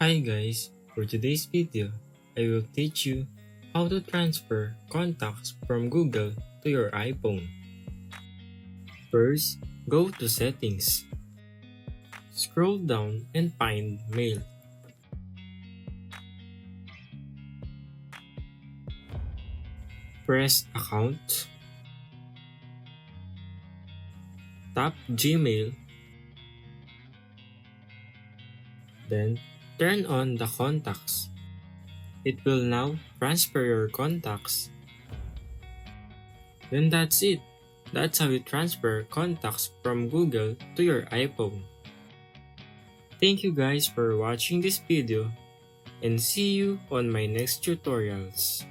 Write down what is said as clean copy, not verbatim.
Hi guys, for today's video, I will teach you how to transfer contacts from Google to your iPhone. First, go to Settings. Scroll down and find Mail. Press Account. Tap Gmail. Then, turn on the contacts. It will now transfer your contacts. Then that's it. That's how you transfer contacts from Google to your iPhone. Thank you guys for watching this video and see you on my next tutorials.